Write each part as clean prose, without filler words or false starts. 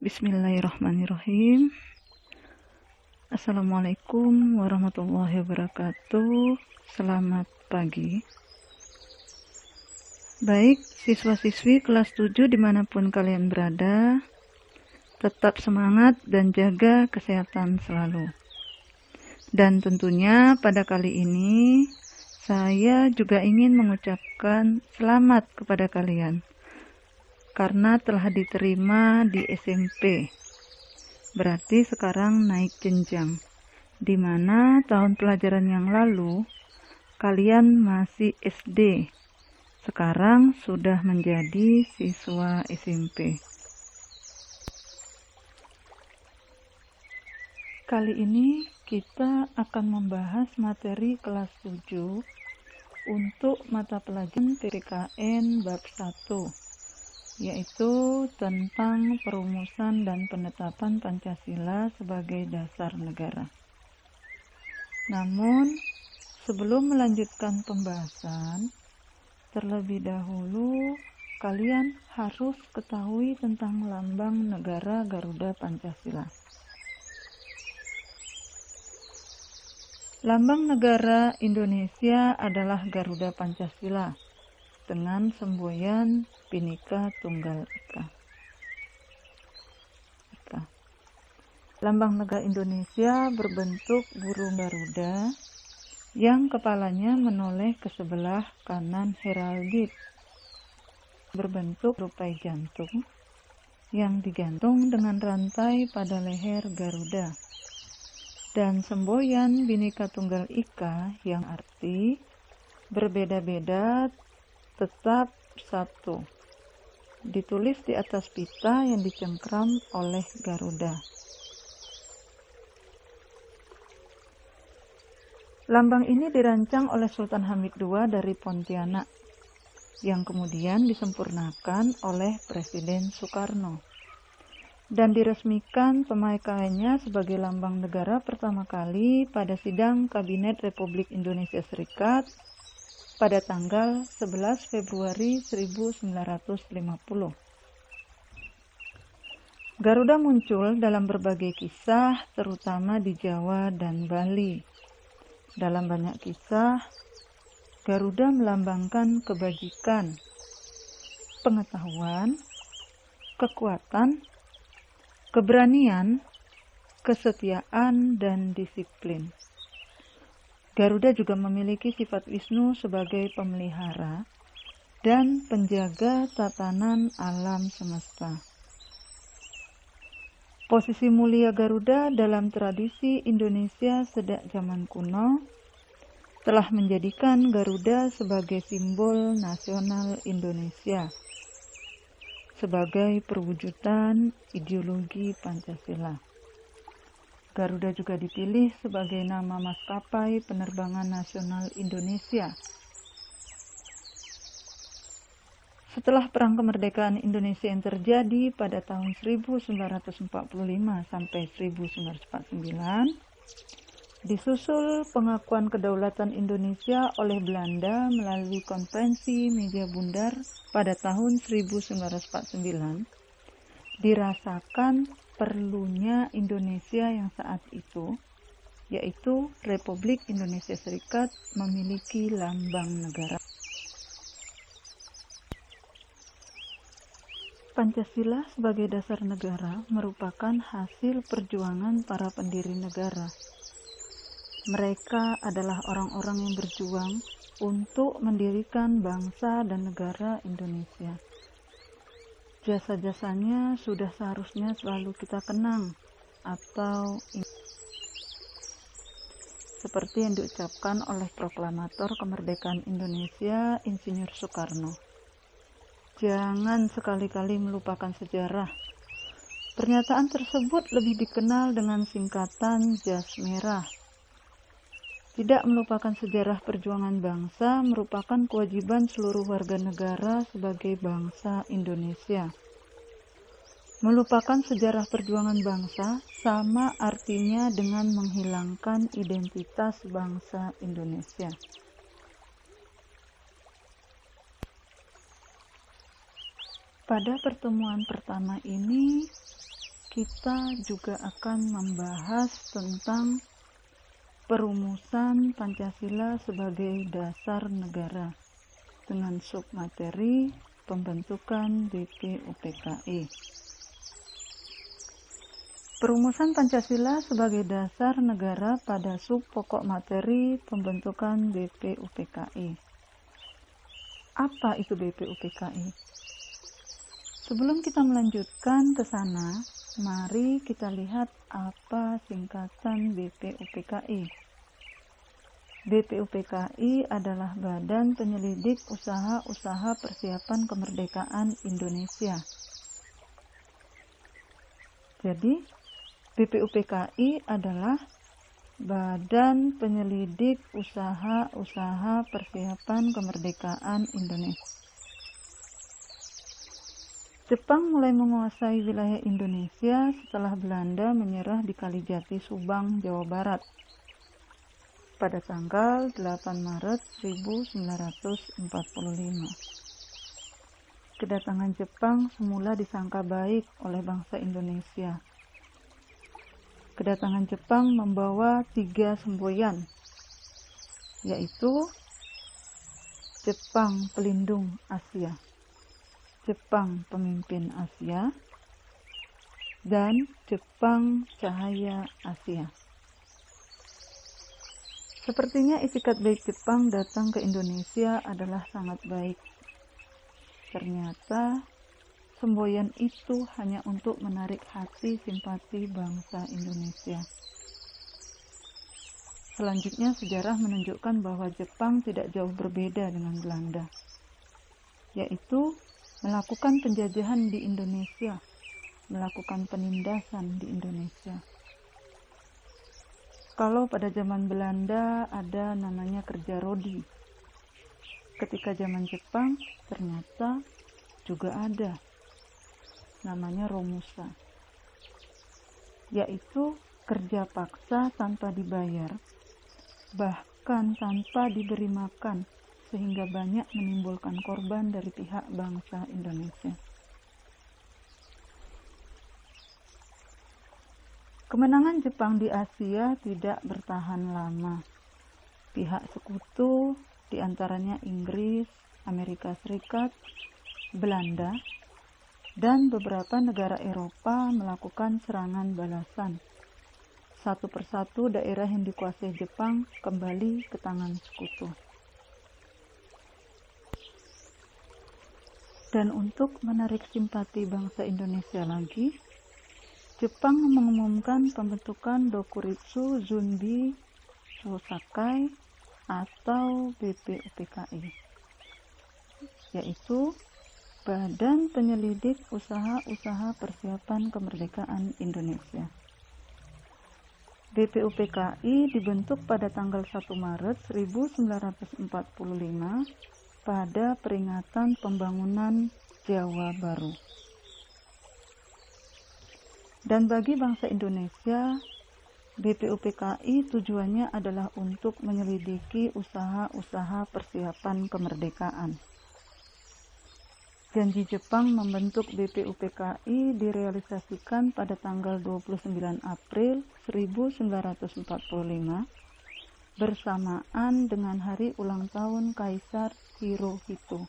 Bismillahirrahmanirrahim. Assalamualaikum warahmatullahi wabarakatuh. Selamat pagi. Baik, siswa-siswi kelas 7 dimanapun kalian berada, tetap semangat dan jaga kesehatan selalu. Dan tentunya pada kali ini, saya juga ingin mengucapkan selamat kepada kalian karena telah diterima di SMP. Berarti sekarang naik jenjang, di mana tahun pelajaran yang lalu kalian masih SD, sekarang sudah menjadi siswa SMP. Kali ini kita akan membahas materi kelas 7 untuk mata pelajaran PPKN bab 1. Yaitu tentang perumusan dan penetapan Pancasila sebagai dasar negara. Namun, sebelum melanjutkan pembahasan, terlebih dahulu kalian harus ketahui tentang lambang negara Garuda Pancasila. Lambang negara Indonesia adalah Garuda Pancasila dengan semboyan Bhinneka Tunggal Ika. Lambang negara Indonesia berbentuk burung Garuda yang kepalanya menoleh ke sebelah kanan heraldik, berbentuk rupai jantung yang digantung dengan rantai pada leher Garuda, dan semboyan Bhinneka Tunggal Ika yang arti berbeda-beda tetap satu, ditulis di atas pita yang dicengkram oleh Garuda. Lambang ini dirancang oleh Sultan Hamid II dari Pontianak, yang kemudian disempurnakan oleh Presiden Soekarno, dan diresmikan pemakaiannya sebagai lambang negara pertama kali pada sidang Kabinet Republik Indonesia Serikat pada tanggal 11 Februari 1950. Garuda muncul dalam berbagai kisah, terutama di Jawa dan Bali. Dalam banyak kisah, Garuda melambangkan kebajikan, pengetahuan, kekuatan, keberanian, kesetiaan, dan disiplin. Garuda juga memiliki sifat Wisnu sebagai pemelihara dan penjaga tatanan alam semesta. Posisi mulia Garuda dalam tradisi Indonesia sejak zaman kuno telah menjadikan Garuda sebagai simbol nasional Indonesia, sebagai perwujudan ideologi Pancasila. Garuda juga dipilih sebagai nama maskapai penerbangan nasional Indonesia. Setelah Perang Kemerdekaan Indonesia yang terjadi pada tahun 1945 sampai 1949, disusul pengakuan kedaulatan Indonesia oleh Belanda melalui Konvensi Meja Bundar pada tahun 1949, dirasakan perlunya Indonesia yang saat itu, yaitu Republik Indonesia Serikat, memiliki lambang negara. Pancasila sebagai dasar negara merupakan hasil perjuangan para pendiri negara. Mereka adalah orang-orang yang berjuang untuk mendirikan bangsa dan negara Indonesia. Jasa-jasanya sudah seharusnya selalu kita kenang atau seperti yang diucapkan oleh proklamator kemerdekaan Indonesia Insinyur Soekarno. Jangan sekali-kali melupakan sejarah. Pernyataan tersebut lebih dikenal dengan singkatan Jas Merah. Tidak melupakan sejarah perjuangan bangsa merupakan kewajiban seluruh warga negara sebagai bangsa Indonesia. Melupakan sejarah perjuangan bangsa sama artinya dengan menghilangkan identitas bangsa Indonesia. Pada pertemuan pertama ini, kita juga akan membahas tentang perumusan Pancasila sebagai dasar negara dengan submateri pembentukan BPUPKI. Perumusan Pancasila sebagai dasar negara pada sub pokok materi pembentukan BPUPKI. Apa itu BPUPKI? Sebelum kita melanjutkan ke sana, mari kita lihat apa singkatan BPUPKI. BPUPKI adalah Badan Penyelidik Usaha-Usaha Persiapan Kemerdekaan Indonesia. Jadi, BPUPKI adalah Badan Penyelidik Usaha-Usaha Persiapan Kemerdekaan Indonesia. Jepang mulai menguasai wilayah Indonesia setelah Belanda menyerah di Kalijati, Subang, Jawa Barat pada tanggal 8 Maret 1945. Kedatangan Jepang semula disangka baik oleh bangsa Indonesia. Kedatangan Jepang membawa 3 semboyan, yaitu Jepang Pelindung Asia, Jepang Pemimpin Asia, dan Jepang Cahaya Asia. Sepertinya itikat baik Jepang datang ke Indonesia adalah sangat baik. Ternyata semboyan itu hanya untuk menarik hati simpati bangsa Indonesia. Selanjutnya sejarah menunjukkan bahwa Jepang tidak jauh berbeda dengan Belanda, yaitu melakukan penjajahan di Indonesia, melakukan penindasan di Indonesia. Kalau pada zaman Belanda ada namanya kerja rodi, ketika zaman Jepang ternyata juga ada namanya romusa, yaitu kerja paksa tanpa dibayar, bahkan tanpa diberi makan, sehingga banyak menimbulkan korban dari pihak bangsa Indonesia. Kemenangan Jepang di Asia tidak bertahan lama. Pihak sekutu, diantaranya Inggris, Amerika Serikat, Belanda, dan beberapa negara Eropa melakukan serangan balasan. Satu persatu daerah yang dikuasai Jepang kembali ke tangan sekutu. Dan untuk menarik simpati bangsa Indonesia lagi, Jepang mengumumkan pembentukan Dokuritsu Zunbi Shosakai atau BPUPKI, yaitu Badan Penyelidik Usaha-Usaha Persiapan Kemerdekaan Indonesia. BPUPKI dibentuk pada tanggal 1 Maret 1945 pada peringatan pembangunan Jawa Baru. Dan bagi bangsa Indonesia, BPUPKI tujuannya adalah untuk menyelidiki usaha-usaha persiapan kemerdekaan. Janji Jepang membentuk BPUPKI direalisasikan pada tanggal 29 April 1945 bersamaan dengan hari ulang tahun Kaisar Hirohito.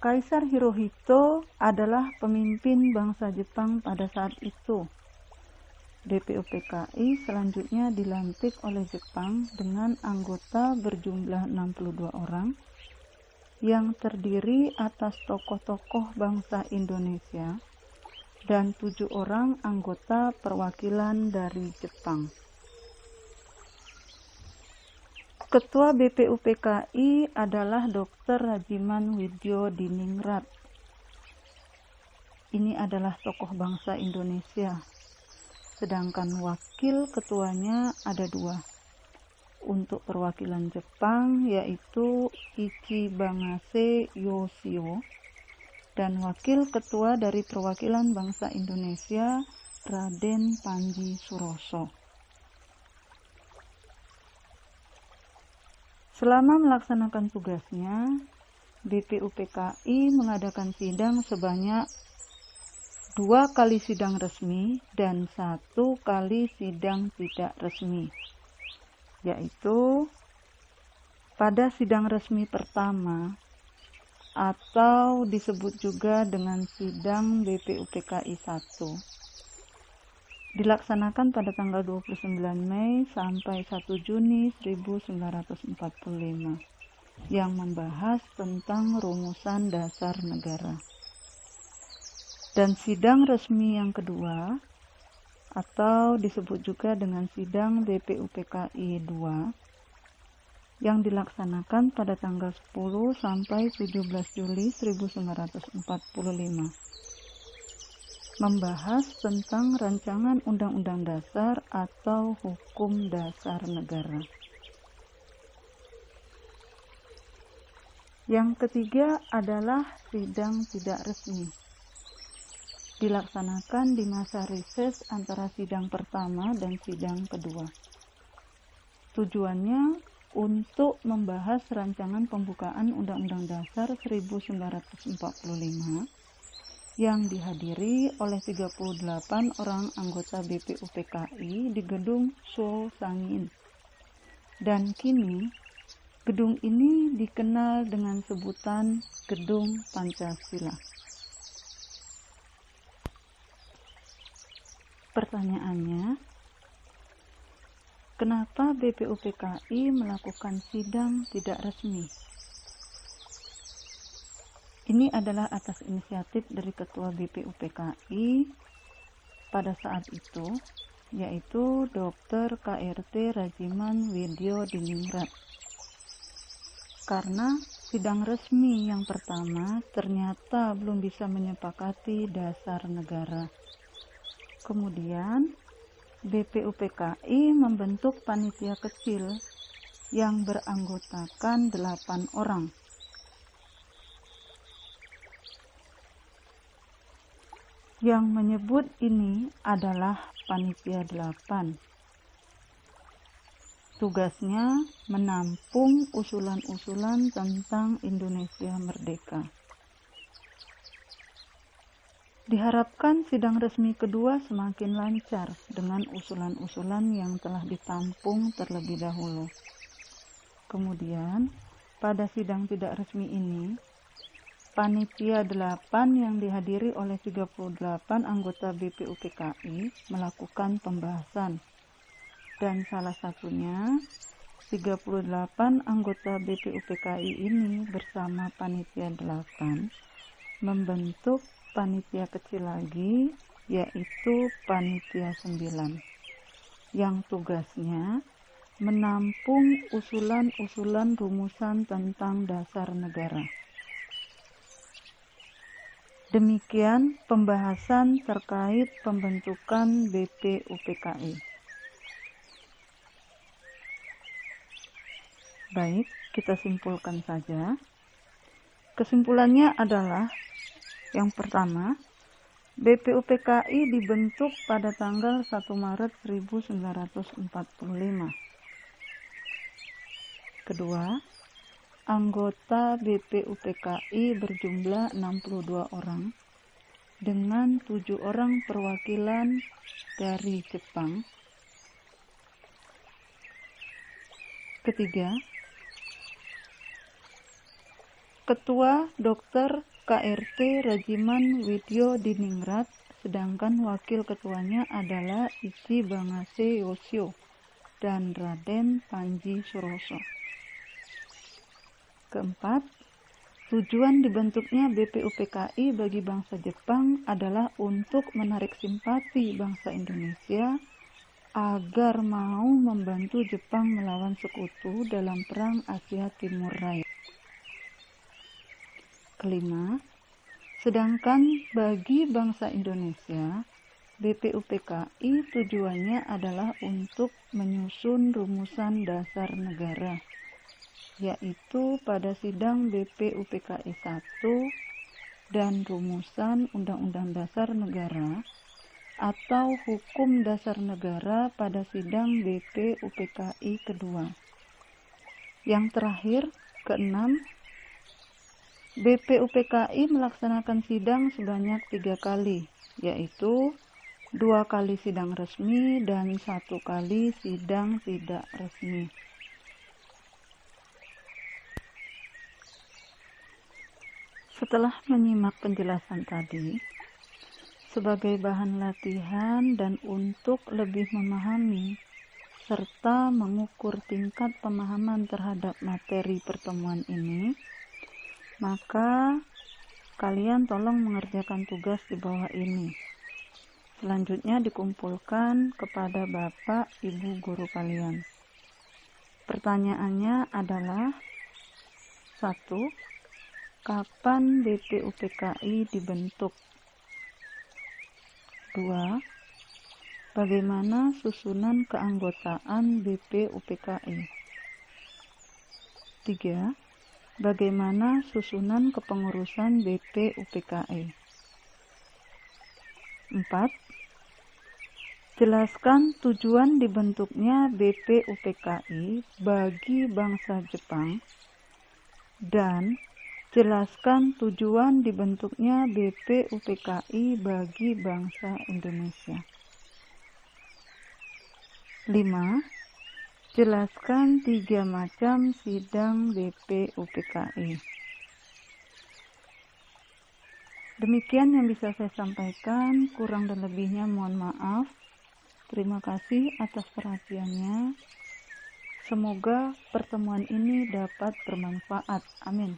Kaisar Hirohito adalah pemimpin bangsa Jepang pada saat itu. BPUPKI selanjutnya dilantik oleh Jepang dengan anggota berjumlah 62 orang yang terdiri atas tokoh-tokoh bangsa Indonesia dan 7 orang anggota perwakilan dari Jepang. Ketua BPUPKI adalah Dr. Rajiman Widyo Diningrat. Ini adalah tokoh bangsa Indonesia, sedangkan wakil ketuanya ada 2. Untuk perwakilan Jepang yaitu Ichibangase Yoshio, dan wakil ketua dari perwakilan bangsa Indonesia Raden Panji Suroso. Selama melaksanakan tugasnya, BPUPKI mengadakan sidang sebanyak 2 kali sidang resmi dan 1 kali sidang tidak resmi, yaitu pada sidang resmi pertama atau disebut juga dengan sidang BPUPKI 1 dilaksanakan pada tanggal 29 Mei sampai 1 Juni 1945 yang membahas tentang rumusan dasar negara. Dan sidang resmi yang kedua atau disebut juga dengan sidang BPUPKI 2 yang dilaksanakan pada tanggal 10 sampai 17 Juli 1945 membahas tentang rancangan undang-undang dasar atau hukum dasar negara. Yang ketiga adalah sidang tidak resmi. Dilaksanakan di masa reses antara sidang pertama dan sidang kedua. Tujuannya untuk membahas rancangan pembukaan Undang-Undang Dasar 1945 yang dihadiri oleh 38 orang anggota BPUPKI di gedung So Sangin. Dan kini gedung ini dikenal dengan sebutan Gedung Pancasila. Pertanyaannya, kenapa BPUPKI melakukan sidang tidak resmi? Ini adalah atas inisiatif dari Ketua BPUPKI pada saat itu, yaitu Dr. KRT Rajiman Widyo Diningrat. Karena sidang resmi yang pertama ternyata belum bisa menyepakati dasar negara. Kemudian BPUPKI membentuk panitia kecil yang beranggotakan 8 orang. Yang menyebut ini adalah panitia 8. Tugasnya menampung usulan-usulan tentang Indonesia merdeka. Diharapkan sidang resmi kedua semakin lancar dengan usulan-usulan yang telah ditampung terlebih dahulu. Kemudian, pada sidang tidak resmi ini, panitia 8 yang dihadiri oleh 38 anggota BPUPKI melakukan pembahasan. Dan salah satunya 38 anggota BPUPKI ini bersama panitia 8 membentuk panitia kecil lagi, yaitu panitia 9 yang tugasnya menampung usulan-usulan rumusan tentang dasar negara. Demikian pembahasan terkait pembentukan BPUPKI. Baik, kita simpulkan saja. Kesimpulannya adalah yang pertama, BPUPKI dibentuk pada tanggal 1 Maret 1945. Kedua, anggota BPUPKI berjumlah 62 orang dengan 7 orang perwakilan dari Jepang. Ketiga, Ketua Dr. KRT Rajiman Widyo Diningrat, sedangkan wakil ketuanya adalah Ichi Bangase Yoshio dan Raden Panji Suroso. Keempat, tujuan dibentuknya BPUPKI bagi bangsa Jepang adalah untuk menarik simpati bangsa Indonesia agar mau membantu Jepang melawan sekutu dalam Perang Asia Timur Raya. Kelima, sedangkan bagi bangsa Indonesia, BPUPKI tujuannya adalah untuk menyusun rumusan dasar negara, yaitu pada sidang BPUPKI 1 dan rumusan Undang-Undang Dasar Negara atau Hukum Dasar Negara pada sidang BPUPKI kedua. Yang terakhir, keenam, BPUPKI melaksanakan sidang sebanyak 3 kali, yaitu 2 kali sidang resmi dan 1 kali sidang tidak resmi. Setelah menyimak penjelasan tadi, sebagai bahan latihan dan untuk lebih memahami serta mengukur tingkat pemahaman terhadap materi pertemuan ini, maka kalian tolong mengerjakan tugas di bawah ini. Selanjutnya dikumpulkan kepada Bapak Ibu guru kalian. Pertanyaannya adalah 1. Kapan BPUPKI dibentuk? 2. Bagaimana susunan keanggotaan BPUPKI? 3. Bagaimana susunan kepengurusan BPUPKI? 4. Jelaskan tujuan dibentuknya BPUPKI bagi bangsa Jepang dan jelaskan tujuan dibentuknya BPUPKI bagi bangsa Indonesia. 5. Jelaskan 3 macam sidang BPUPKI. Demikian yang bisa saya sampaikan, kurang dan lebihnya mohon maaf. Terima kasih atas perhatiannya. Semoga pertemuan ini dapat bermanfaat. Amin.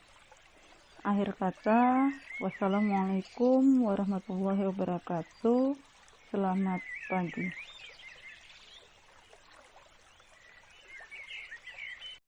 Akhir kata, wassalamualaikum warahmatullahi wabarakatuh. Selamat pagi.